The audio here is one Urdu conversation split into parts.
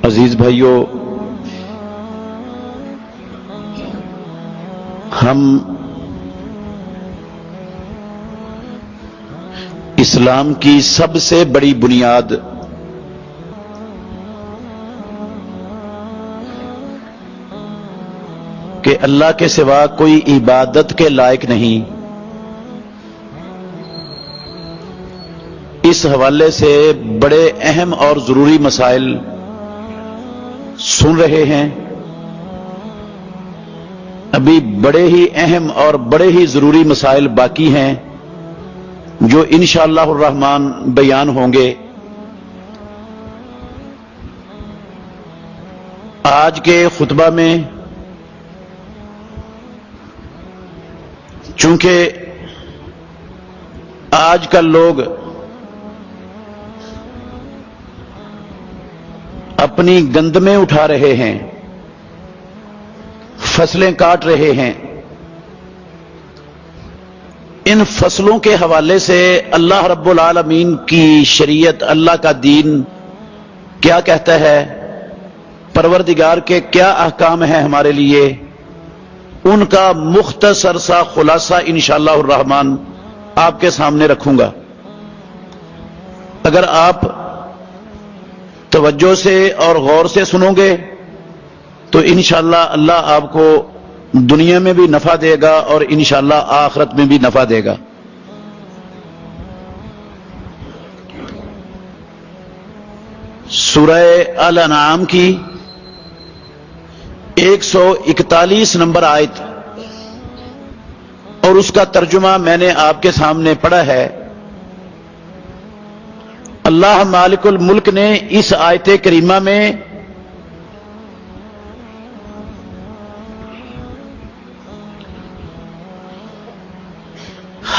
عزیز بھائیوں، ہم اسلام کی سب سے بڑی بنیاد کہ اللہ کے سوا کوئی عبادت کے لائق نہیں، اس حوالے سے بڑے اہم اور ضروری مسائل سن رہے ہیں۔ ابھی بڑے ہی اہم اور بڑے ہی ضروری مسائل باقی ہیں جو انشاءاللہ الرحمن بیان ہوں گے۔ آج کے خطبہ میں چونکہ آج کل لوگ اپنی گندمیں اٹھا رہے ہیں، فصلیں کاٹ رہے ہیں، ان فصلوں کے حوالے سے اللہ رب العالمین کی شریعت، اللہ کا دین کیا کہتا ہے، پروردگار کے کیا احکام ہیں ہمارے لیے، ان کا مختصر سا خلاصہ انشاءاللہ الرحمن آپ کے سامنے رکھوں گا۔ اگر آپ توجہ سے اور غور سے سنو گے تو انشاءاللہ اللہ آپ کو دنیا میں بھی نفع دے گا اور انشاءاللہ آخرت میں بھی نفع دے گا۔ سورہ الانعام کی 141 نمبر آیت اور اس کا ترجمہ میں نے آپ کے سامنے پڑھا ہے۔ اللہ مالک الملک نے اس آیت کریمہ میں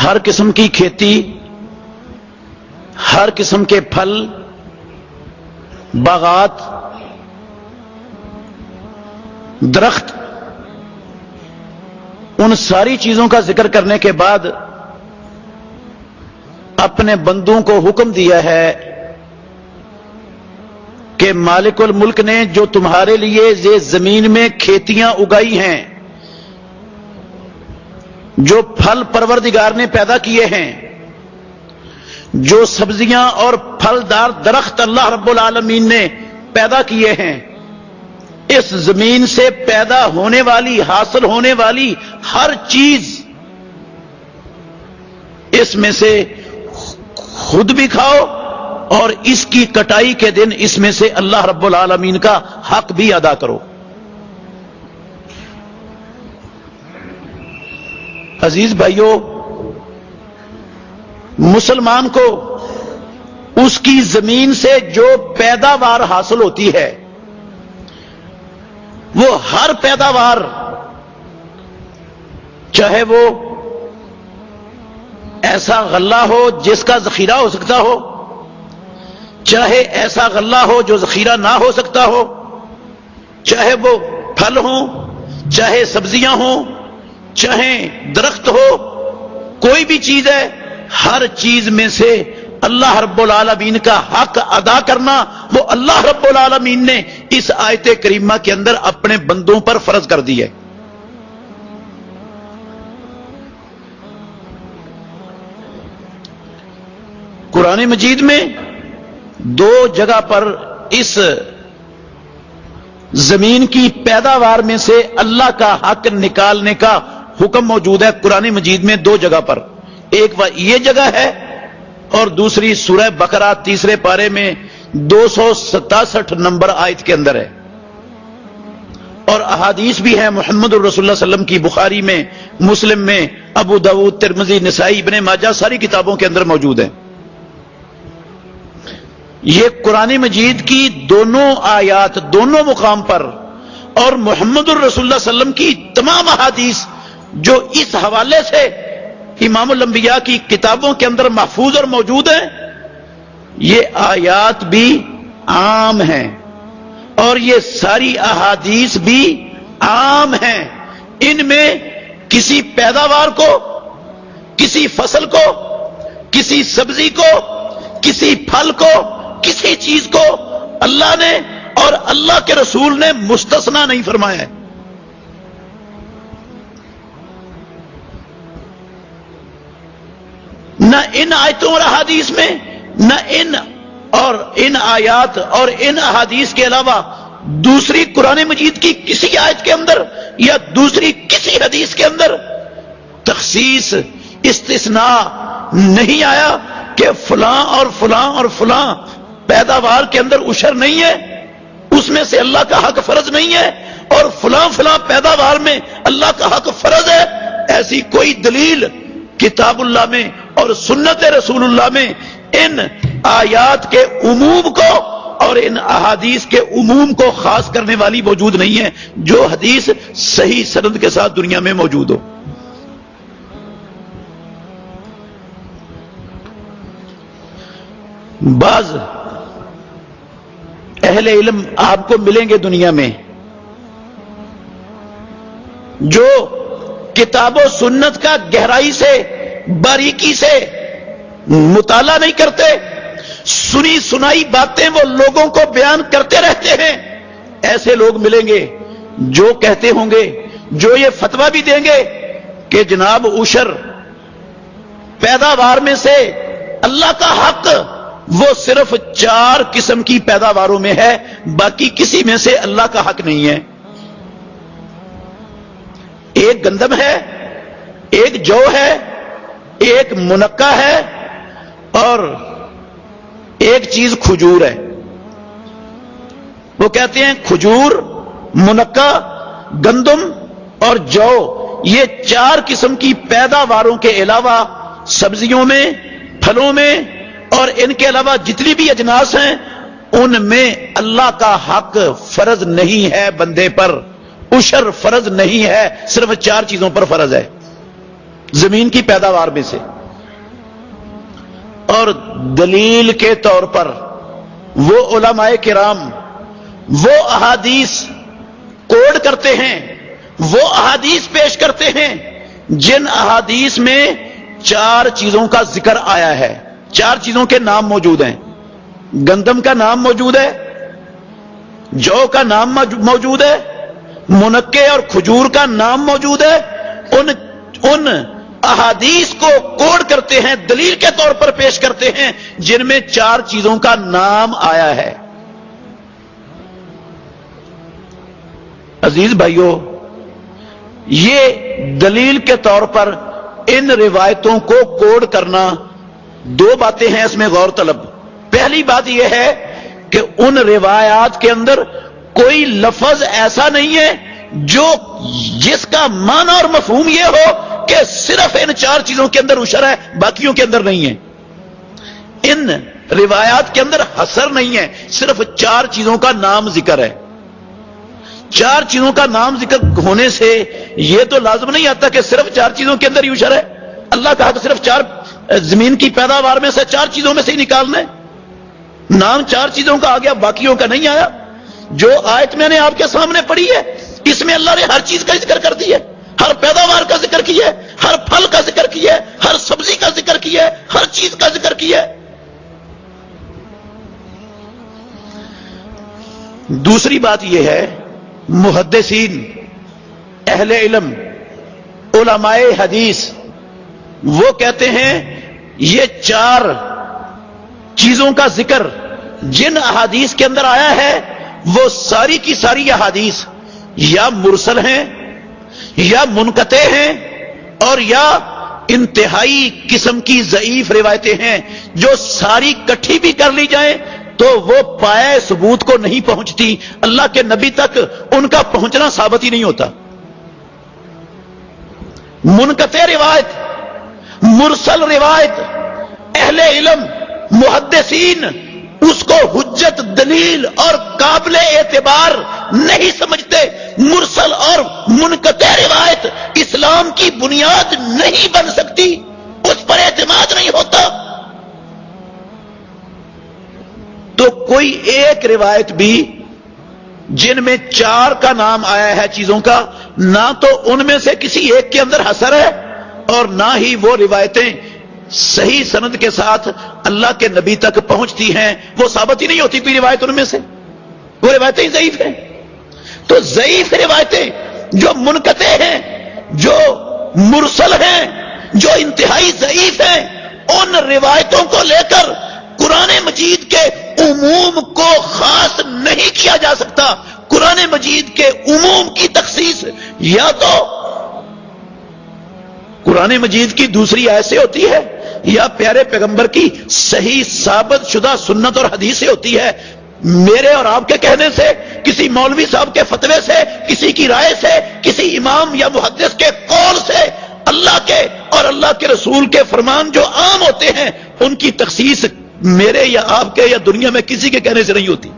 ہر قسم کی کھیتی، ہر قسم کے پھل، باغات، درخت، ان ساری چیزوں کا ذکر کرنے کے بعد اپنے بندوں کو حکم دیا ہے کہ مالک الملک نے جو تمہارے لیے یہ زمین میں کھیتیاں اگائی ہیں، جو پھل پروردگار نے پیدا کیے ہیں، جو سبزیاں اور پھلدار درخت اللہ رب العالمین نے پیدا کیے ہیں، اس زمین سے پیدا ہونے والی، حاصل ہونے والی ہر چیز اس میں سے خود بھی کھاؤ اور اس کی کٹائی کے دن اس میں سے اللہ رب العالمین کا حق بھی ادا کرو۔ عزیز بھائیوں، مسلمان کو اس کی زمین سے جو پیداوار حاصل ہوتی ہے وہ ہر پیداوار، چاہے وہ ایسا غلہ ہو جس کا ذخیرہ ہو سکتا ہو، چاہے ایسا غلہ ہو جو ذخیرہ نہ ہو سکتا ہو، چاہے وہ پھل ہوں، چاہے سبزیاں ہوں، چاہے درخت ہو، کوئی بھی چیز ہے، ہر چیز میں سے اللہ رب العالمین کا حق ادا کرنا وہ اللہ رب العالمین نے اس آیت کریمہ کے اندر اپنے بندوں پر فرض کر دی ہے۔ قرآن مجید میں دو جگہ پر اس زمین کی پیداوار میں سے اللہ کا حق نکالنے کا حکم موجود ہے۔ قرآن مجید میں دو جگہ پر، ایک یہ جگہ ہے اور دوسری سورہ بقرہ 3 پارے میں 267 نمبر آیت کے اندر ہے، اور احادیث بھی ہیں محمد الرسول اللہ صلی اللہ علیہ وسلم کی، بخاری میں، مسلم میں، ابو داؤد، ترمذی، نسائی، ابن ماجہ، ساری کتابوں کے اندر موجود ہیں۔ یہ قرآن مجید کی دونوں آیات دونوں مقام پر اور محمد الرسول اللہ صلی اللہ علیہ وسلم کی تمام احادیث جو اس حوالے سے امام الانبیاء کی کتابوں کے اندر محفوظ اور موجود ہیں، یہ آیات بھی عام ہیں اور یہ ساری احادیث بھی عام ہیں۔ ان میں کسی پیداوار کو، کسی فصل کو، کسی سبزی کو، کسی پھل کو، کسی چیز کو اللہ نے اور اللہ کے رسول نے مستثنا نہیں فرمایا ہے. نہ ان آیتوں اور احادیث میں، نہ ان آیات اور ان احادیث کے علاوہ دوسری قرآن مجید کی کسی آیت کے اندر یا دوسری کسی حدیث کے اندر تخصیص استثناء نہیں آیا کہ فلاں اور فلاں اور فلاں پیداوار کے اندر عشر نہیں ہے، اس میں سے اللہ کا حق فرض نہیں ہے، اور فلاں فلاں پیداوار میں اللہ کا حق فرض ہے. ایسی کوئی دلیل کتاب اللہ میں اور سنت رسول اللہ میں ان آیات کے عموم کو اور ان احادیث کے عموم کو خاص کرنے والی موجود نہیں ہے جو حدیث صحیح سند کے ساتھ دنیا میں موجود ہو. بعض اہل علم آپ کو ملیں گے دنیا میں جو کتاب و سنت کا گہرائی سے باریکی سے مطالعہ نہیں کرتے، سنی سنائی باتیں وہ لوگوں کو بیان کرتے رہتے ہیں. ایسے لوگ ملیں گے جو کہتے ہوں گے، جو یہ فتویٰ بھی دیں گے کہ جناب عشر پیداوار میں سے اللہ کا حق وہ صرف 4 قسم کی پیداواروں میں ہے، باقی کسی میں سے اللہ کا حق نہیں ہے. ایک گندم ہے، ایک جو ہے، ایک منقع ہے، اور ایک چیز کھجور ہے. وہ کہتے ہیں کھجور، منقع، گندم اور جو، یہ 4 قسم کی پیداواروں کے علاوہ سبزیوں میں، پھلوں میں اور ان کے علاوہ جتنی بھی اجناس ہیں ان میں اللہ کا حق فرض نہیں ہے بندے پر، عشر فرض نہیں ہے، صرف 4 چیزوں پر فرض ہے زمین کی پیداوار میں سے. اور دلیل کے طور پر وہ علماء کرام وہ احادیث کوڈ کرتے ہیں، وہ احادیث پیش کرتے ہیں جن احادیث میں 4 چیزوں کا ذکر آیا ہے. 4 چیزوں کے نام موجود ہیں. گندم کا نام موجود ہے، جو کا نام موجود ہے، منقع اور کھجور کا نام موجود ہے. ان احادیث کو کوڈ کرتے ہیں، دلیل کے طور پر پیش کرتے ہیں جن میں 4 چیزوں کا نام آیا ہے. عزیز بھائیوں، یہ دلیل کے طور پر ان روایتوں کو کوڈ کرنا، 2 باتیں ہیں اس میں غور طلب. پہلی بات یہ ہے کہ ان روایات کے اندر کوئی لفظ ایسا نہیں ہے جس کا معنی اور مفہوم یہ ہو کہ صرف ان 4 چیزوں کے اندر عشر ہے، باقیوں کے اندر نہیں ہے. ان روایات کے اندر حصر نہیں ہے، صرف 4 چیزوں کا نام ذکر ہے. 4 چیزوں کا نام ذکر ہونے سے یہ تو لازم نہیں آتا کہ صرف 4 چیزوں کے اندر ہی عشر ہے. اللہ کا حق صرف 4 زمین کی پیداوار میں سے 4 چیزوں میں سے ہی نکالنا ہے. نام 4 چیزوں کا آ گیا، باقیوں کا نہیں آیا. جو آیت میں نے آپ کے سامنے پڑھی ہے اس میں اللہ نے ہر چیز کا ذکر کر دیا ہے، ہر پیداوار کا ذکر کیا ہے، ہر پھل کا ذکر کیا ہے، ہر سبزی کا ذکر کیا ہے، ہر چیز کا ذکر کیا ہے. دوسری بات یہ ہے، محدثین، اہل علم، علماء حدیث وہ کہتے ہیں یہ 4 چیزوں کا ذکر جن احادیث کے اندر آیا ہے وہ ساری کی ساری احادیث یا مرسل ہیں یا منقطع ہیں اور یا انتہائی قسم کی ضعیف روایتیں ہیں جو ساری کٹھی بھی کر لی جائیں تو وہ پائے ثبوت کو نہیں پہنچتی، اللہ کے نبی تک ان کا پہنچنا ثابت ہی نہیں ہوتا. منقطع روایت، مرسل روایت، اہل علم محدثین اس کو حجت، دلیل اور قابل اعتبار نہیں سمجھتے. مرسل اور منقطع روایت اسلام کی بنیاد نہیں بن سکتی، اس پر اعتماد نہیں ہوتا. تو کوئی ایک روایت بھی جن میں 4 کا نام آیا ہے چیزوں کا، نہ تو ان میں سے کسی ایک کے اندر حصر ہے اور نہ ہی وہ روایتیں صحیح سند کے ساتھ اللہ کے نبی تک پہنچتی ہیں وہ ثابت ہی نہیں ہوتی کوئی روایت ان میں سے، وہ روایتیں ہی ضعیف ہیں۔ تو ضعیف روایتیں جو منقطع ہیں، جو مرسل ہیں، جو انتہائی ضعیف ہیں، ان روایتوں کو لے کر قرآن مجید کے عموم کو خاص نہیں کیا جا سکتا۔ قرآن مجید کے عموم کی تخصیص یا تو قرآن مجید کی دوسری آیت سے ہوتی ہے یا پیارے پیغمبر کی صحیح ثابت شدہ سنت اور حدیث سے ہوتی ہے۔ میرے اور آپ کے کہنے سے، کسی مولوی صاحب کے فتوے سے، کسی کی رائے سے، کسی امام یا محدث کے قول سے اللہ کے اور اللہ کے رسول کے فرمان جو عام ہوتے ہیں ان کی تخصیص میرے یا آپ کے یا دنیا میں کسی کے کہنے سے نہیں ہوتی۔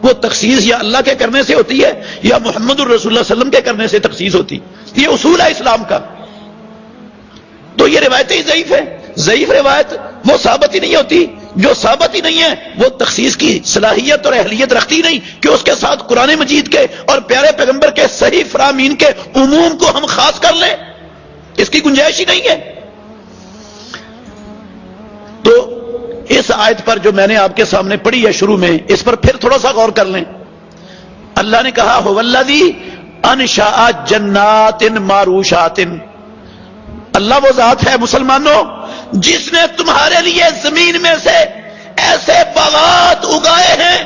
وہ تخصیص یا اللہ کے کرنے سے ہوتی ہے یا محمد الرسول اللہ صلی اللہ علیہ وسلم کے کرنے سے تخصیص ہوتی۔ یہ اصول ہے اسلام کا۔ تو یہ روایتیں ہی ضعیف ہیں۔ ضعیف روایت وہ ثابت ہی نہیں ہوتی، جو ثابت ہی نہیں ہے وہ تخصیص کی صلاحیت اور اہلیت رکھتی نہیں کہ اس کے ساتھ قرآن مجید کے اور پیارے پیغمبر کے صحیح فرامین کے عموم کو ہم خاص کر لیں، اس کی گنجائش ہی نہیں ہے۔ تو اس آیت پر جو میں نے آپ کے سامنے پڑھی ہے شروع میں، اس پر پھر تھوڑا سا غور کر لیں۔ اللہ نے کہا هو الذی انشأ جنات معروشات، اللہ وہ ذات ہے مسلمانوں جس نے تمہارے لیے زمین میں سے ایسے باغات اگائے ہیں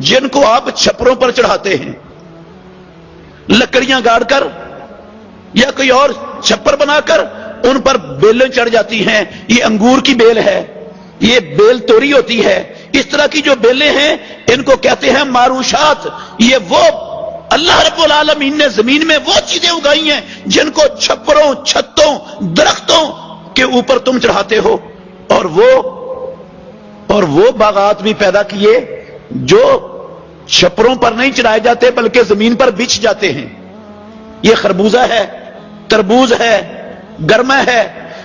جن کو آپ چھپروں پر چڑھاتے ہیں، لکڑیاں گاڑ کر یا کوئی اور چھپر بنا کر ان پر بیلیں چڑھ جاتی ہیں۔ یہ انگور کی بیل ہے، یہ بیل توری ہوتی ہے، اس طرح کی جو بیلیں ہیں ان کو کہتے ہیں معروشات۔ یہ وہ اللہ رب العالمین نے زمین میں وہ چیزیں اگائی ہیں جن کو چھپروں، چھتوں، درختوں کے اوپر تم چڑھاتے ہو، اور وہ باغات بھی پیدا کیے جو چھپروں پر نہیں چڑھائے جاتے بلکہ زمین پر بچھ جاتے ہیں۔ یہ خربوزہ ہے، تربوز ہے، گرما ہے،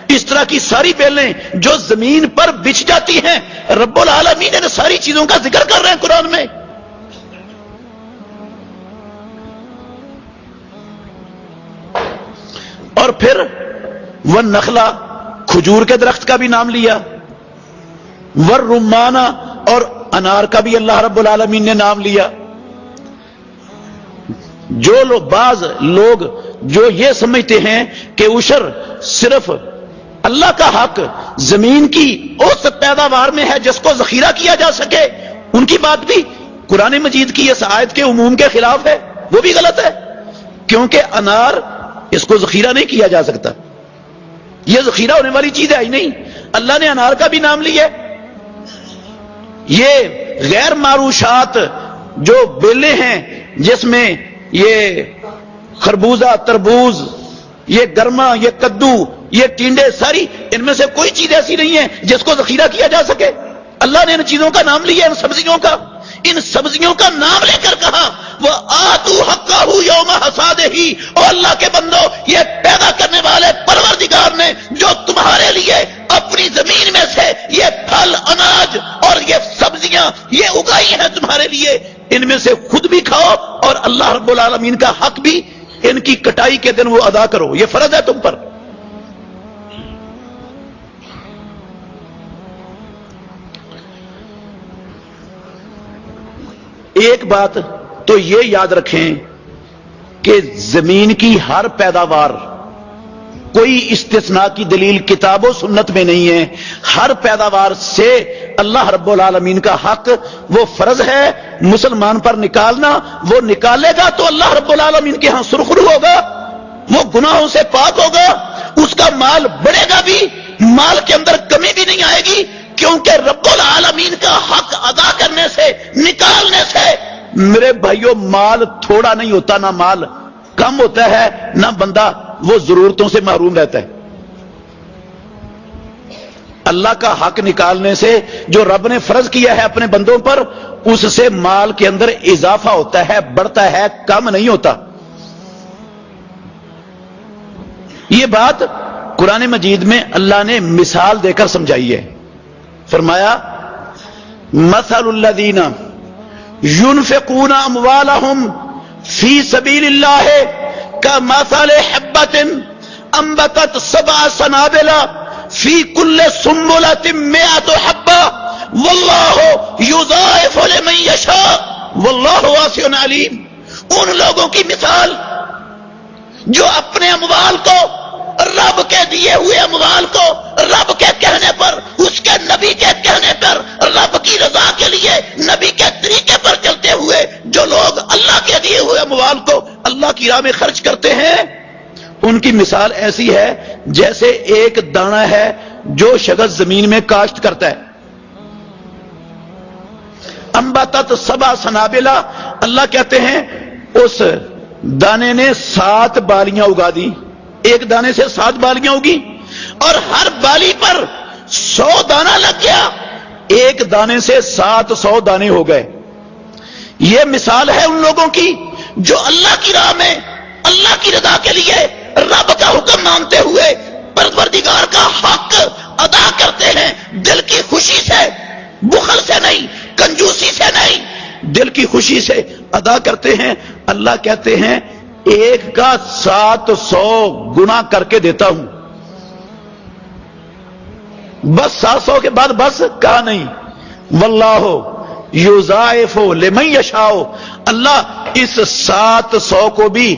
اس طرح کی ساری بیلیں جو زمین پر بچھ جاتی ہیں۔ رب العالمین نے ساری چیزوں کا ذکر کر رہے ہیں قرآن میں۔ اور پھر والنخلا، کھجور کے درخت کا بھی نام لیا، والرمانہ، اور انار کا بھی اللہ رب العالمین نے نام لیا۔ جو لوگ، بعض لوگ جو یہ سمجھتے ہیں کہ عشر صرف اللہ کا حق زمین کی اس پیداوار میں ہے جس کو ذخیرہ کیا جا سکے، ان کی بات بھی قرآن مجید کی اس آیت کے عموم کے خلاف ہے، وہ بھی غلط ہے، کیونکہ انار اس کو ذخیرہ نہیں کیا جا سکتا، یہ ذخیرہ ہونے والی چیز ہے ہی نہیں۔ اللہ نے انار کا بھی نام لیا۔ یہ غیر معروشات جو بیلیں ہیں جس میں یہ خربوزہ، تربوز، یہ گرما، یہ کدو، یہ ٹینڈے، ساری ان میں سے کوئی چیز ایسی نہیں ہے جس کو ذخیرہ کیا جا سکے۔ اللہ نے ان چیزوں کا نام لیا، ان سبزیوں کا، ان سبزیوں کا نام لے کر کہا وہ آتو حقہ یوم حصادہ، اور اللہ کے بندو یہ پیدا کرنے والے پروردگار نے جو تمہارے لیے اپنی زمین میں سے یہ پھل، اناج اور یہ سبزیاں یہ اگائی ہیں تمہارے لیے، ان میں سے خود بھی کھاؤ اور اللہ رب العالمین کا حق بھی ان کی کٹائی کے دن وہ ادا کرو، یہ فرض ہے تم پر۔ ایک بات تو یہ یاد رکھیں کہ زمین کی ہر پیداوار، کوئی استثناء کی دلیل کتاب و سنت میں نہیں ہے، ہر پیداوار سے اللہ رب العالمین کا حق وہ فرض ہے مسلمان پر نکالنا۔ وہ نکالے گا تو اللہ رب العالمین کے ہاں سرخرو ہوگا، وہ گناہوں سے پاک ہوگا، اس کا مال بڑھے گا بھی، مال کے اندر کمی بھی نہیں آئے گی، کیونکہ رب العالمین کا حق ادا کرنے سے، نکالنے سے میرے بھائیوں مال تھوڑا نہیں ہوتا، نہ مال کم ہوتا ہے، نہ بندہ وہ ضرورتوں سے محروم رہتا ہے۔ اللہ کا حق نکالنے سے جو رب نے فرض کیا ہے اپنے بندوں پر، اس سے مال کے اندر اضافہ ہوتا ہے، بڑھتا ہے، کم نہیں ہوتا۔ یہ بات قرآن مجید میں اللہ نے مثال دے کر سمجھائی ہے۔ فرمایا مثل الذین ينفقون اموالهم فی سبیل اللہ کمثل حبۃ انبتت سبع سنابل فی کل سنبلۃ مئۃ حبہ واللہ یضاعف لمن یشاء واللہ واسع علیم. ان لوگوں کی مثال جو اپنے اموال کو، رب کے دیے ہوئے اموال کو رب کے کہنے پر، اس کے نبی کے کہنے پر، رب کی رضا کے لیے نبی کے طریقے پر چلتے ہوئے جو لوگ اللہ کے دیے ہوئے اموال کو اللہ کی راہ میں خرچ کرتے ہیں، ان کی مثال ایسی ہے جیسے ایک دانہ ہے جو شخص زمین میں کاشت کرتا ہے. انبتت سبع سنابل، اللہ کہتے ہیں اس دانے نے 7 بالیاں اگا دی. ایک دانے سے 7 بالیاں اگی اور ہر بالی پر 100 دانہ لگ گیا. ایک دانے سے 700 دانے ہو گئے. یہ مثال ہے ان لوگوں کی جو اللہ کی راہ میں اللہ کی رضا کے لیے رب کا حکم مانتے ہوئے پروردگار کا حق ادا کرتے ہیں، دل کی خوشی سے، بخل سے نہیں، کنجوسی سے نہیں، دل کی خوشی سے ادا کرتے ہیں. اللہ کہتے ہیں ایک کا 700 گنا کر کے دیتا ہوں. بس 700 کے بعد بس کہا نہیں. واللہ یضاعف لمن یشاء، اللہ اس 700 کو بھی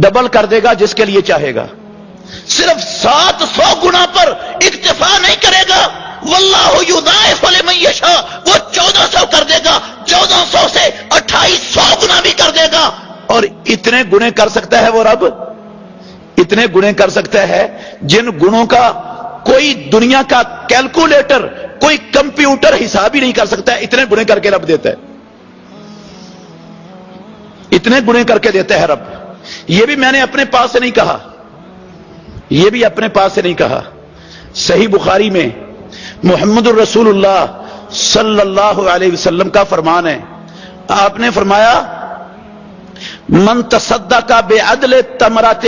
ڈبل کر دے گا جس کے لیے چاہے گا. صرف 700 گنا پر اکتفا نہیں کرے گا. واللہ یضاعف لمن یشاء، وہ 1400 کر دے گا، 1400 سے 2800 گنا بھی کر دے گا. اور اتنے گنے کر سکتا ہے وہ رب، اتنے گنے کر سکتا ہے جن گنوں کا کوئی دنیا کا کیلکولیٹر، کوئی کمپیوٹر حساب ہی نہیں کر سکتا. اتنے گنے کر کے رب دیتا ہے، اتنے گنے کر کے دیتا ہے رب. یہ بھی میں نے اپنے پاس سے نہیں کہا، یہ بھی اپنے پاس سے نہیں کہا. صحیح بخاری میں محمد الرسول اللہ صلی اللہ علیہ وسلم کا فرمان ہے. آپ نے فرمایا من تصدق بعدل تمرۃ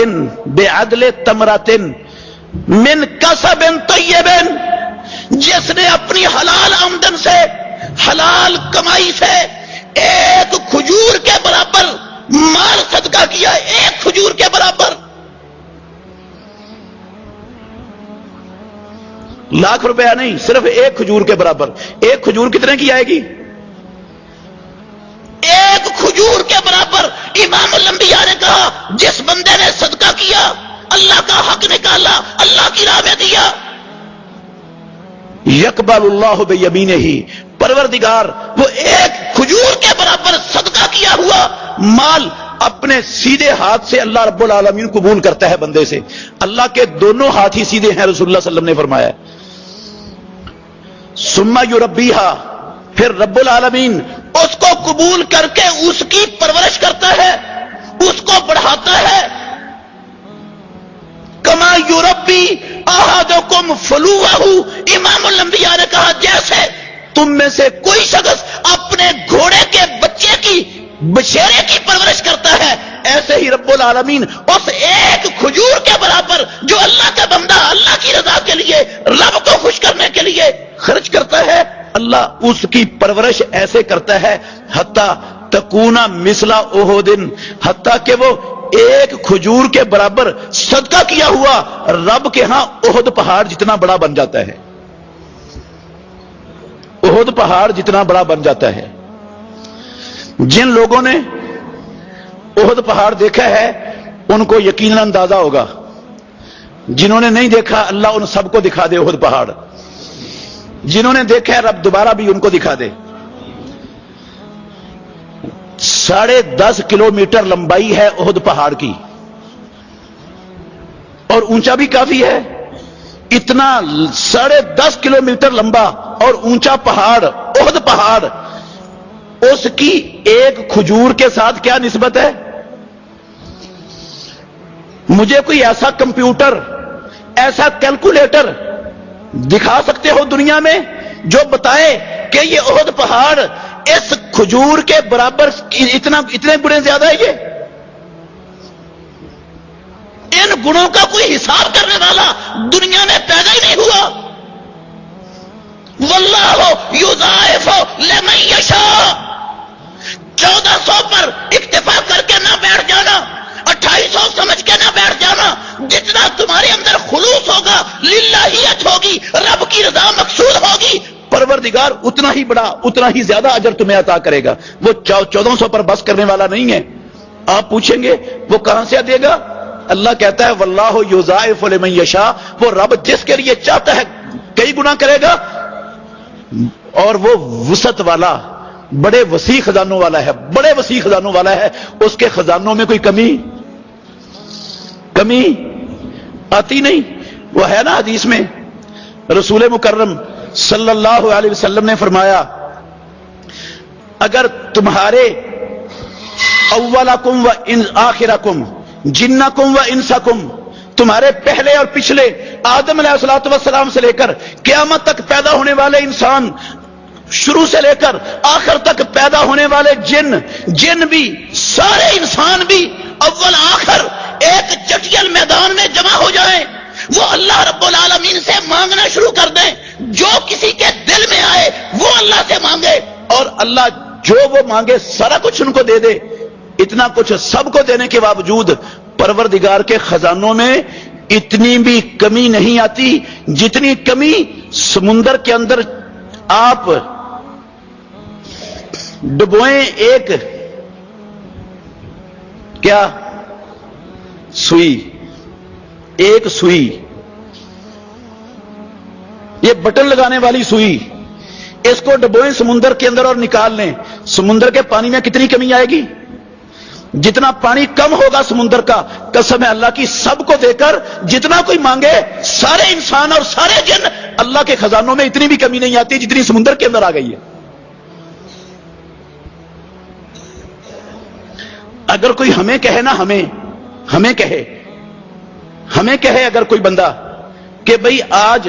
من کسب طیب، جس نے اپنی حلال آمدن سے، حلال کمائی سے ایک کھجور کے برابر مال صدقہ کیا، ایک کھجور کے برابر، لاکھ روپیہ نہیں، صرف ایک کھجور کے برابر. ایک کھجور کتنے کی آئے گی؟ ایک کھجور کے برابر. امام الانبیاء نے کہا جس بندے نے صدقہ کیا، اللہ کا حق نکالا، اللہ کی راہ میں دیا، یقبل اللہ بیمینہ، پروردگار وہ ایک کھجور کے برابر صدقہ کیا ہوا مال اپنے سیدھے ہاتھ سے اللہ رب العالمین قبول کرتا ہے بندے سے. اللہ کے دونوں ہاتھ ہی سیدھے ہیں، رسول اللہ صلی اللہ علیہ وسلم نے فرمایا. ثم یربیہا، پھر رب العالمین اس کو قبول کر کے اس کی پرورش کرتا ہے، اس کو بڑھاتا ہے. کما یربی احدکم فلوہ، امام الانبیاء نے کہا جیسے تم میں سے کوئی شخص اپنے گھوڑے کے بچے کی، بچیرے کی پرورش کرتا ہے، ایسے ہی رب العالمین اس ایک کھجور کے برابر جو اللہ کا بندہ اللہ کی رضا کے لیے، رب کو خوش کرنے کے لیے خرچ کرتا ہے، اللہ اس کی پرورش ایسے کرتا ہے حتی تکون مثل احد، حتی کہ وہ ایک کھجور کے برابر صدقہ کیا ہوا رب کے ہاں احد پہاڑ جتنا بڑا بن جاتا ہے. احد پہاڑ جتنا بڑا بن جاتا ہے. جن لوگوں نے احد پہاڑ دیکھا ہے ان کو یقیناً اندازہ ہوگا، جنہوں نے نہیں دیکھا اللہ ان سب کو دکھا دے احد پہاڑ. جنہوں نے دیکھا ہے رب دوبارہ بھی ان کو دکھا دے. 10.5 کلومیٹر لمبائی ہے احد پہاڑ کی اور اونچا بھی کافی ہے. اتنا 10.5 کلومیٹر لمبا اور اونچا پہاڑ احد پہاڑ، اس کی ایک کھجور کے ساتھ کیا نسبت ہے؟ مجھے کوئی ایسا کمپیوٹر، ایسا کیلکولیٹر دکھا سکتے ہو دنیا میں جو بتائے کہ یہ احد پہاڑ اس کھجور کے برابر اتنے گنے زیادہ ہے؟ یہ ان گنوں کا کوئی حساب کرنے والا دنیا میں پیدا ہی نہیں ہوا. واللہ یضاعف لمن یشاء. 1400 پر اکتفا کر کے نہ بیٹھ جانا، 2800 سمجھ کے نہ بیٹھ جانا. جتنا تمہارے اندر خلوص ہوگا، للہیت ہوگی، ہوگی، رب کی رضا مقصود ہوگی، پروردگار اتنا ہی بڑا، اتنا ہی زیادہ اجر تمہیں عطا کرے گا. وہ 1400 پر بس کرنے والا نہیں ہے. آپ پوچھیں گے وہ کہاں سے دے گا؟ اللہ کہتا ہے واللہ یضاعف لمن یشاء، وہ رب جس کے لیے چاہتا ہے کئی گنا کرے گا، اور وہ وسعت والا، بڑے وسیع خزانوں والا ہے، بڑے وسیع خزانوں والا ہے. اس کے خزانوں میں کوئی کمی آتی نہیں. وہ ہے نا حدیث میں رسول مکرم صلی اللہ علیہ وسلم نے فرمایا اگر تمہارے اولکم و آخرکم جنکم و انسکم، تمہارے پہلے اور پچھلے آدم علیہ الصلوۃ والسلام سے لے کر قیامت تک پیدا ہونے والے انسان، شروع سے لے کر آخر تک پیدا ہونے والے جن بھی، سارے انسان بھی اول آخر ایک چٹیل میدان میں جمع ہو جائیں، وہ اللہ رب العالمین سے مانگنا شروع کر دیں، جو کسی کے دل میں آئے وہ اللہ سے مانگے، اور اللہ جو وہ مانگے سارا کچھ ان کو دے دے. اتنا کچھ سب کو دینے کے باوجود پروردگار کے خزانوں میں اتنی بھی کمی نہیں آتی جتنی کمی سمندر کے اندر آپ ڈبوئیں ایک کیا سوئی، ایک سوئی، یہ بٹن لگانے والی سوئی، اس کو ڈبوئیں سمندر کے اندر اور نکال لیں، سمندر کے پانی میں کتنی کمی آئے گی؟ جتنا پانی کم ہوگا سمندر کا، قسم ہے اللہ کی، سب کو دے کر جتنا کوئی مانگے، سارے انسان اور سارے جن، اللہ کے خزانوں میں اتنی بھی کمی نہیں آتی جتنی سمندر کے اندر آ گئی ہے. اگر کوئی ہمیں کہے نا، ہمیں کہے اگر کوئی بندہ کہ بھئی آج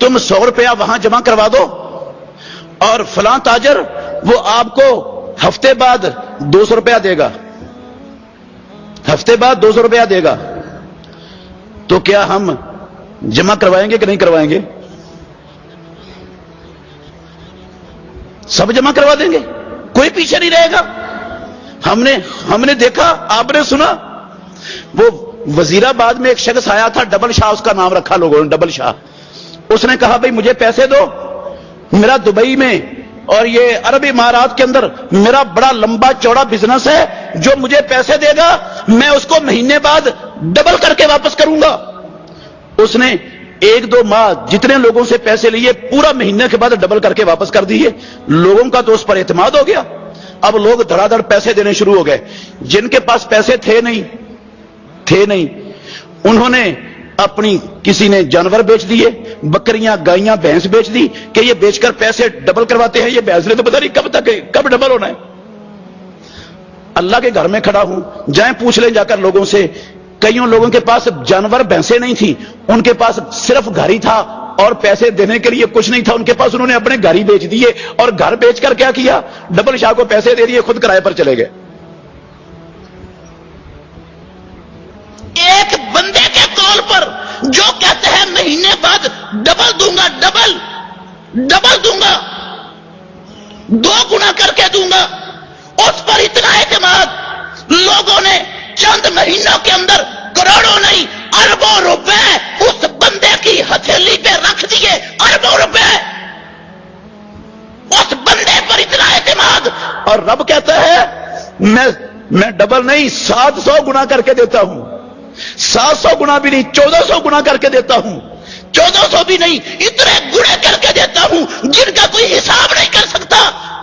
تم 100 روپیہ وہاں جمع کروا دو اور فلاں تاجر وہ آپ کو ہفتے بعد 200 روپیہ دے گا، ہفتے بعد 200 روپیہ دے گا، تو کیا ہم جمع کروائیں گے کہ نہیں کروائیں گے؟ سب جمع کروا دیں گے، کوئی پیچھے نہیں رہے گا. ہم نے دیکھا، آپ نے سنا، وہ وزیر آباد میں ایک شخص آیا تھا، ڈبل شاہ اس کا نام رکھا لوگوں نے، ڈبل شاہ. اس نے کہا بھئی مجھے پیسے دو، میرا دبئی میں اور یہ عرب امارات کے اندر میرا بڑا لمبا چوڑا بزنس ہے، جو مجھے پیسے دے گا میں اس کو مہینے بعد ڈبل کر کے واپس کروں گا. اس نے 1-2 ماہ جتنے لوگوں سے پیسے لیے پورا مہینے کے بعد ڈبل کر کے واپس کر دیے. لوگوں کا تو اس پر اعتماد ہو گیا. اب لوگ دھڑا دھڑ پیسے دینے شروع ہو گئے. جن کے پاس پیسے تھے نہیں انہوں نے اپنی، کسی نے جانور بیچ دیے، بکریاں، گائیاں، بھینس بیچ دی کہ یہ بیچ کر پیسے ڈبل کرواتے ہیں. یہ بھینس نے تو پتہ نہیں کب ڈبل ہونا ہے. اللہ کے گھر میں کھڑا ہوں، جائیں پوچھ لیں جا کر لوگوں سے. کئیوں لوگوں کے پاس جانور، بھینسیں نہیں تھی، ان کے پاس صرف گھر ہی تھا اور پیسے دینے کے لیے کچھ نہیں تھا ان کے پاس. انہوں نے اپنے گھر ہی بیچ دیے اور گھر بیچ کر کیا کیا؟ ڈبل شاہ کو پیسے دے دیے، خود کرائے پر چلے گئے. ایک بندے کے طور پر جو کہتے ہیں مہینے بعد ڈبل دوں گا، ڈبل دوں گا، 2 گنا کر کے دوں گا، اس پر اتنا اعتماد لوگوں نے چند مہینوں کے اندر کروڑوں نہیں اربوں روپے اس بندے کی ہتھیلی پہ رکھ دیے. اربوں روپے اس بندے پر اتنا اعتماد. اور رب کہتا ہے میں ڈبل نہیں 700 گنا کر کے دیتا ہوں. 700 گنا بھی نہیں، 1400 گنا کر کے دیتا ہوں. 1400 بھی نہیں، اتنے گنے کر کے دیتا ہوں جن کا کوئی حساب نہیں کر سکتا.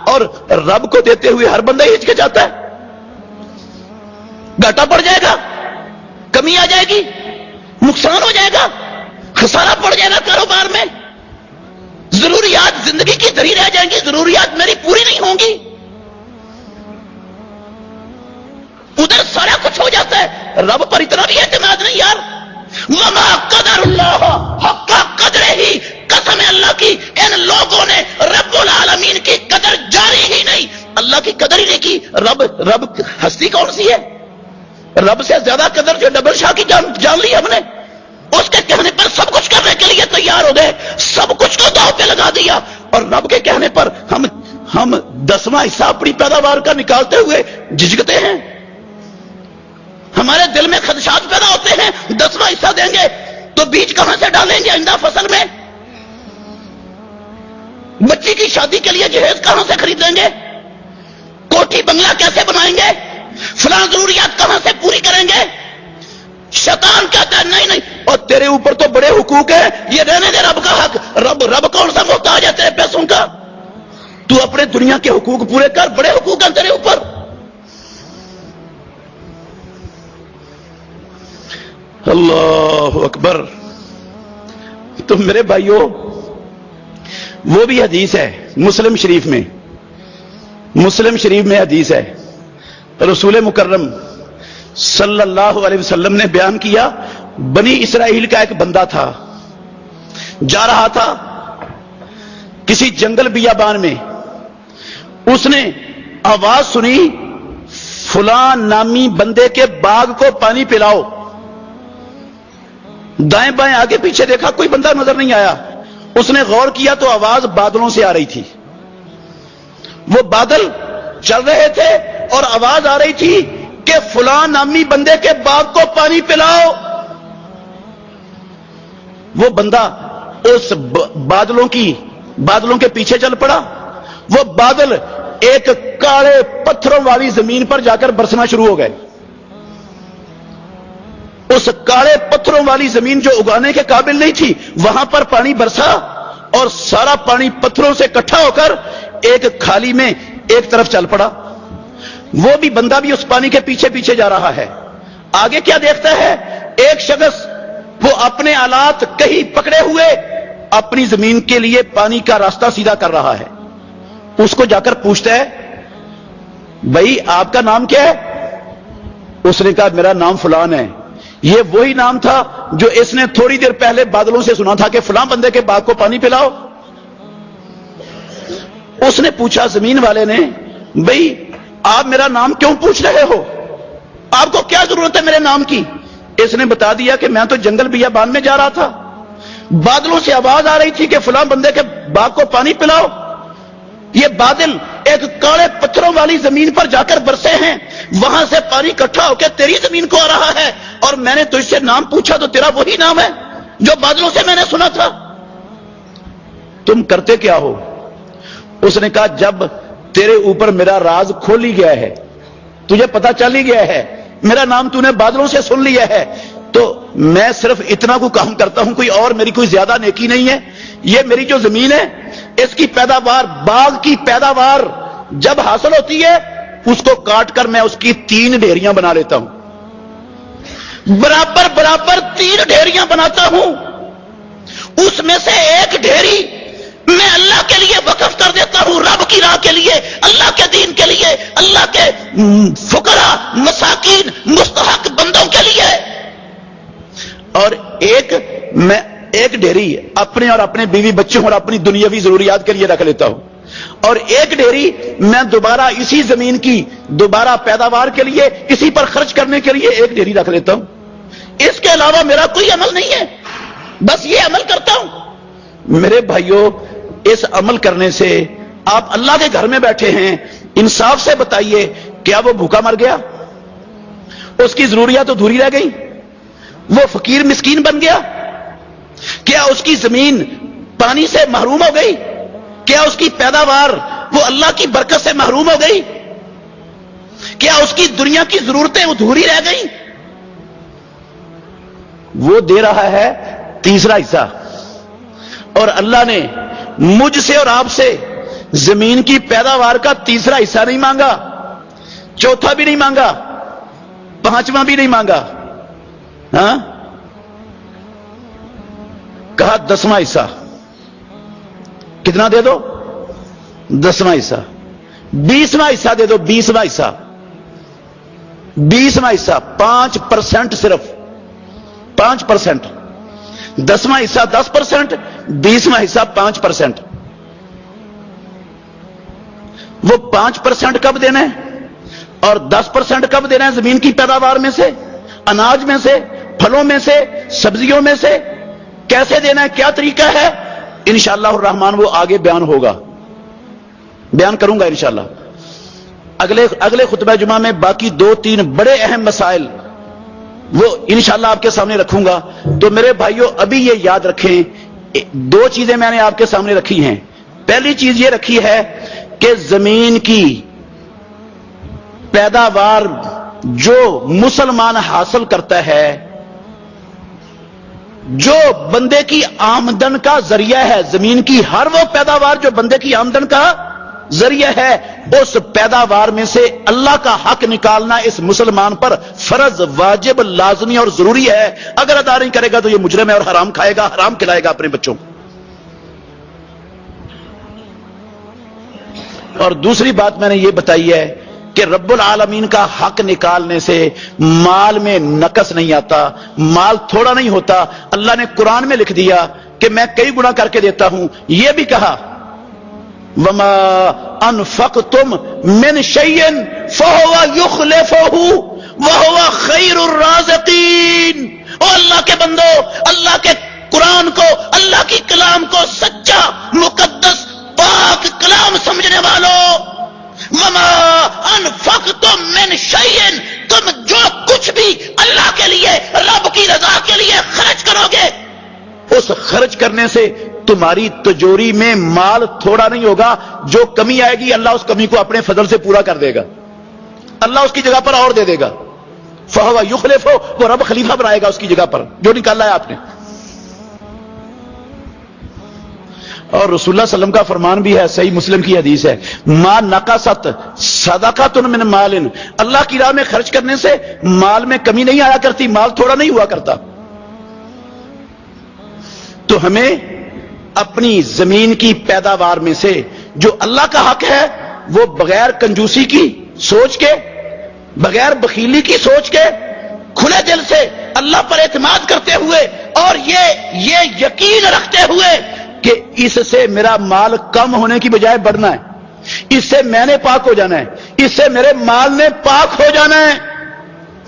اور رب کو دیتے ہوئے ہر بندہ ہچکچاتا ہے. گھاٹا پڑ جائے گا، کمی آ جائے گی، نقصان ہو جائے گا، خسارہ پڑ جائے گا کاروبار میں، ضروریات زندگی کی دھری رہ جائیں گی، ضروریات میری پوری نہیں ہوں گی. ادھر سارا کچھ ہو جاتا ہے، رب پر اتنا بھی اعتماد نہیں یار. وما قدر اللہ حق قدرہ ہی، قسم اللہ کی ان لوگوں نے رب العالمین کی قدر جاری ہی نہیں، اللہ کی قدر ہی نہیں کی. رب ہستی کون سی ہے؟ رب سے زیادہ قدر جو ڈبل شاہ کی جان لی ہم نے. اس کے کہنے پر سب کچھ کرنے کے لیے تیار ہو گئے، سب کچھ کو داؤ پہ لگا دیا. اور رب کے کہنے پر ہم 10واں حصہ اپنی پیداوار کا نکالتے ہوئے جھجکتے ہیں. ہمارے دل میں خدشات پیدا ہوتے ہیں، 10واں حصہ دیں گے تو بیج کہاں سے ڈالیں گے آئندہ فصل میں؟ بچی کی شادی کے لیے جہیز کہاں سے خریدیں گے؟ کوٹھی بنگلہ کیسے بنائیں گے؟ فلاں ضروریات کہاں سے پوری کریں گے؟ شیطان کہتا ہے نہیں نہیں، اور تیرے اوپر تو بڑے حقوق ہیں، یہ رہنے دے رب کا حق۔ رب کون سا محتاج ہے تیرے پیسوں کا؟ تو اپنے دنیا کے حقوق پورے کر، بڑے حقوق ہیں تیرے اوپر۔ اللہ اکبر۔ تو میرے بھائیوں، وہ بھی حدیث ہے مسلم شریف میں، مسلم شریف میں حدیث ہے، رسول مکرم صلی اللہ علیہ وسلم نے بیان کیا، بنی اسرائیل کا ایک بندہ تھا، جا رہا تھا کسی جنگل بیابان میں، اس نے آواز سنی فلاں نامی بندے کے باغ کو پانی پلاؤ۔ دائیں بائیں آگے پیچھے دیکھا، کوئی بندہ نظر نہیں آیا۔ اس نے غور کیا تو آواز بادلوں سے آ رہی تھی، وہ بادل چل رہے تھے اور آواز آ رہی تھی کہ فلاں نامی بندے کے باغ کو پانی پلاؤ۔ وہ بندہ اس بادلوں کے پیچھے چل پڑا۔ وہ بادل ایک کالے پتھروں والی زمین پر جا کر برسنا شروع ہو گئے۔ اس کالے پتھروں والی زمین جو اگانے کے قابل نہیں تھی، وہاں پر پانی برسا اور سارا پانی پتھروں سے اکٹھا ہو کر ایک کھالی میں ایک طرف چل پڑا۔ وہ بھی بندہ بھی اس پانی کے پیچھے پیچھے جا رہا ہے۔ آگے کیا دیکھتا ہے؟ ایک شخص وہ اپنے آلات کہیں پکڑے ہوئے اپنی زمین کے لیے پانی کا راستہ سیدھا کر رہا ہے۔ اس کو جا کر پوچھتا ہے، بھائی آپ کا نام کیا ہے؟ اس نے کہا میرا نام فلان ہے۔ یہ وہی نام تھا جو اس نے تھوڑی دیر پہلے بادلوں سے سنا تھا کہ فلاں بندے کے باغ کو پانی پلاؤ۔ اس نے پوچھا زمین والے نے، بھائی آپ میرا نام کیوں پوچھ رہے ہو؟ آپ کو کیا ضرورت ہے میرے نام کی؟ اس نے بتا دیا کہ میں تو جنگل بیابان میں جا رہا تھا، بادلوں سے آواز آ رہی تھی کہ فلاں بندے کے باغ کو پانی پلاؤ۔ یہ بادل ایک کالے پتھروں والی زمین پر جا کر برسے ہیں، وہاں سے پانی اکٹھا ہو کے تیری زمین کو آ رہا ہے، اور میں نے تجھ سے نام پوچھا تو تیرا وہی نام ہے جو بادلوں سے میں نے سنا تھا۔ تم کرتے کیا ہو؟ اس نے کہا جب تیرے اوپر میرا راز کھول ہی گیا ہے، تجھے پتا چل ہی گیا ہے، میرا نام تو نے بادلوں سے سن لیا ہے، تو میں صرف اتنا کو کام کرتا ہوں، کوئی اور میری کوئی زیادہ نیکی نہیں ہے۔ یہ میری جو زمین ہے، اس کی پیداوار، باغ کی پیداوار جب حاصل ہوتی ہے، اس کو کاٹ کر میں اس کی 3 ڈھیریاں بنا لیتا ہوں، برابر برابر 3 ڈھیریاں بناتا ہوں۔ اس میں سے ایک ڈھیری میں اللہ کے لیے وقف کر دیتا ہوں، رب کی راہ کے لیے، اللہ کے دین کے لیے، اللہ کے فقراء، مساکین، مستحق بندوں کے لیے، اور ایک ڈھیری اپنے اور اپنے بیوی بچوں اور اپنی دنیاوی ضروریات کے لیے رکھ لیتا ہوں، اور ایک ڈھیری میں دوبارہ اسی زمین کی دوبارہ پیداوار کے لیے، اسی پر خرچ کرنے کے لیے ایک ڈھیری رکھ لیتا ہوں۔ اس کے علاوہ میرا کوئی عمل نہیں ہے، بس یہ عمل کرتا ہوں۔ میرے بھائیوں، اس عمل کرنے سے آپ اللہ کے گھر میں بیٹھے ہیں، انصاف سے بتائیے کیا وہ بھوکا مر گیا؟ اس کی ضروریات ادھوری رہ گئی؟ وہ فقیر مسکین بن گیا؟ کیا اس کی زمین پانی سے محروم ہو گئی؟ کیا اس کی پیداوار وہ اللہ کی برکت سے محروم ہو گئی؟ کیا اس کی دنیا کی ضرورتیں ادھوری رہ گئیں؟ وہ دے رہا ہے تیسرا حصہ، اور اللہ نے مجھ سے اور آپ سے زمین کی پیداوار کا تیسرا حصہ نہیں مانگا، چوتھا بھی نہیں مانگا، 5واں بھی نہیں مانگا، ہاں، کہا 10واں حصہ۔ کتنا دے دو؟ 10واں حصہ۔ 20واں حصہ دے دو، 20واں حصہ، 20واں حصہ، 5% صرف، 5%۔ 10واں حصہ 10%، 20واں حصہ 5%۔ وہ 5% کب دینا ہے اور 10% کب دینا ہے؟ زمین کی پیداوار میں سے، اناج میں سے، پھلوں میں سے، سبزیوں میں سے کیسے دینا ہے؟ کیا طریقہ ہے؟ انشاءاللہ الرحمن وہ آگے بیان ہوگا، بیان کروں گا انشاءاللہ اگلے خطبہ جمعہ میں۔ باقی 2-3 بڑے اہم مسائل وہ انشاءاللہ آپ کے سامنے رکھوں گا۔ تو میرے بھائیوں، ابھی یہ یاد رکھیں، 2 چیزیں میں نے آپ کے سامنے رکھی ہیں۔ پہلی چیز یہ رکھی ہے کہ زمین کی پیداوار جو مسلمان حاصل کرتا ہے، جو بندے کی آمدن کا ذریعہ ہے، زمین کی ہر وہ پیداوار جو بندے کی آمدن کا ذریعہ ہے، اس پیداوار میں سے اللہ کا حق نکالنا اس مسلمان پر فرض، واجب، لازمی اور ضروری ہے۔ اگر ادا نہیں کرے گا تو یہ مجرم ہے اور حرام کھائے گا، حرام کھلائے گا اپنے بچوں کو۔ اور دوسری بات میں نے یہ بتائی ہے کہ رب العالمین کا حق نکالنے سے مال میں نقص نہیں آتا، مال تھوڑا نہیں ہوتا۔ اللہ نے قرآن میں لکھ دیا کہ میں کئی گنا کر کے دیتا ہوں، یہ بھی کہا وما انفقتم من شيء فهو يخلفه وهو خير الرازقين۔ او اللہ کے بندو، اللہ کے قرآن کو، اللہ کی کلام کو سچا، مقدس، پاک کلام سمجھنے والوں، وما انفقتم من شيء، تم جو کچھ بھی اللہ کے لیے، رب کی رضا کے لیے خرچ کرو گے، اس خرچ کرنے سے تمہاری تجوری میں مال تھوڑا نہیں ہوگا۔ جو کمی آئے گی اللہ اس کمی کو اپنے فضل سے پورا کر دے گا، اللہ اس کی جگہ پر اور دے دے گا۔ فہو یخلفہ، وہ رب خلیفہ بنائے گا اس کی جگہ پر جو نکالا ہے آپ نے۔ اور رسول اللہ صلی اللہ علیہ وسلم کا فرمان بھی ہے، صحیح مسلم کی حدیث ہے، ما نقصت صدقۃ من مال، اللہ کی راہ میں خرچ کرنے سے مال میں کمی نہیں آیا کرتی، مال تھوڑا نہیں ہوا کرتا۔ تو ہمیں اپنی زمین کی پیداوار میں سے جو اللہ کا حق ہے وہ بغیر کنجوسی کی سوچ کے، بغیر بخیلی کی سوچ کے، کھلے دل سے اللہ پر اعتماد کرتے ہوئے اور یہ یقین رکھتے ہوئے کہ اس سے میرا مال کم ہونے کی بجائے بڑھنا ہے، اس سے میں نے پاک ہو جانا ہے، اس سے میرے مال نے پاک ہو جانا ہے،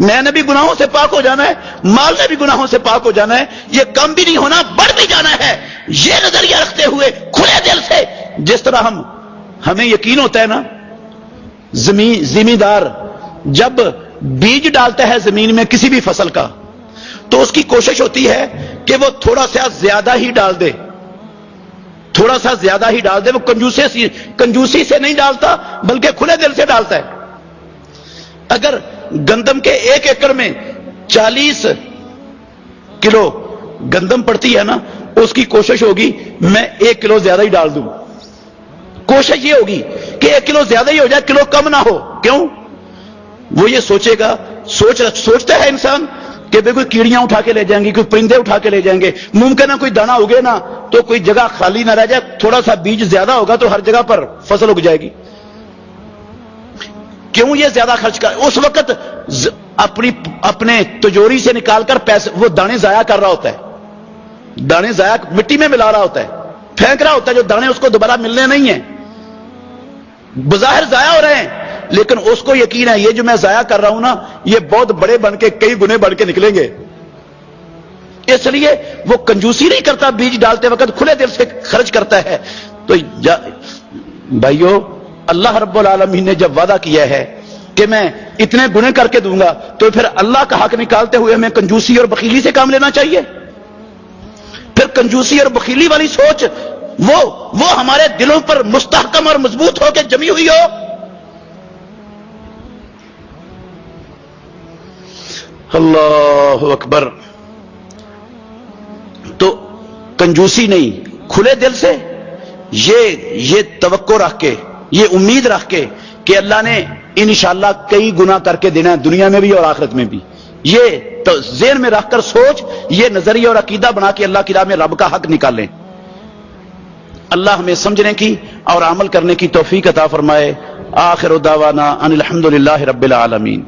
میں نے بھی گناہوں سے پاک ہو جانا ہے، مال نے بھی گناہوں سے پاک ہو جانا ہے، یہ کم بھی نہیں ہونا، بڑھ بھی جانا ہے۔ یہ نظریہ رکھتے ہوئے کھلے دل سے، جس طرح ہمیں یقین ہوتا ہے نا، زمیندار جب بیج ڈالتا ہے زمین میں کسی بھی فصل کا تو اس کی کوشش ہوتی ہے کہ وہ تھوڑا سا زیادہ ہی ڈال دے، تھوڑا سا زیادہ ہی ڈال دے، وہ کنجوسی سے نہیں ڈالتا بلکہ کھلے دل سے ڈالتا ہے۔ اگر گندم کے 1 ایکڑ میں 40 کلو گندم پڑتی ہے نا، اس کی کوشش ہوگی میں 1 کلو زیادہ ہی ڈال دوں، کوشش یہ ہوگی کہ 1 کلو زیادہ ہی ہو جائے، کلو کم نہ ہو۔ کیوں؟ وہ یہ سوچے گا، سوچتا ہے انسان کہ کوئی کیڑیاں اٹھا کے لے جائیں گی، کوئی پرندے اٹھا کے لے جائیں گے، ممکن ہے کوئی دانا اگے نا تو کوئی جگہ خالی نہ رہ جائے، تھوڑا سا بیج زیادہ ہوگا تو ہر جگہ پر فصل اگ جائے گی۔ کیوں یہ زیادہ خرچ کر؟ اس وقت اپنے تجوری سے نکال کر پیسے، وہ دانے ضائع کر رہا ہوتا ہے، دانے ضائع مٹی میں ملا رہا ہوتا ہے، پھینک رہا ہوتا ہے، جو دانے اس کو دوبارہ ملنے نہیں ہیں، بظاہر ضائع ہو رہے ہیں، لیکن اس کو یقین ہے یہ جو میں ضائع کر رہا ہوں نا، یہ بہت بڑے بن کے کئی گنے بڑھ کے نکلیں گے۔ اس لیے وہ کنجوسی نہیں کرتا، بیج ڈالتے وقت کھلے دل سے خرچ کرتا ہے۔ تو بھائیو، اللہ رب العالمین نے جب وعدہ کیا ہے کہ میں اتنے گنے کر کے دوں گا، تو پھر اللہ کا حق نکالتے ہوئے ہمیں کنجوسی اور بخیلی سے کام لینا چاہیے۔ پھر کنجوسی اور بخیلی والی سوچ وہ ہمارے دلوں پر مستحکم اور مضبوط ہو کے جمی ہوئی ہو۔ اللہ اکبر۔ تو کنجوسی نہیں، کھلے دل سے یہ توقع رکھ کے، یہ امید رکھ کے کہ اللہ نے انشاءاللہ کئی گنا کر کے دینا ہے، دنیا میں بھی اور آخرت میں بھی، یہ تو ذہن میں رکھ کر سوچ، یہ نظریہ اور عقیدہ بنا کے اللہ کی راہ میں رب کا حق نکالیں۔ اللہ ہمیں سمجھنے کی اور عمل کرنے کی توفیق عطا فرمائے۔ آخر دعوانا ان الحمدللہ رب العالمین۔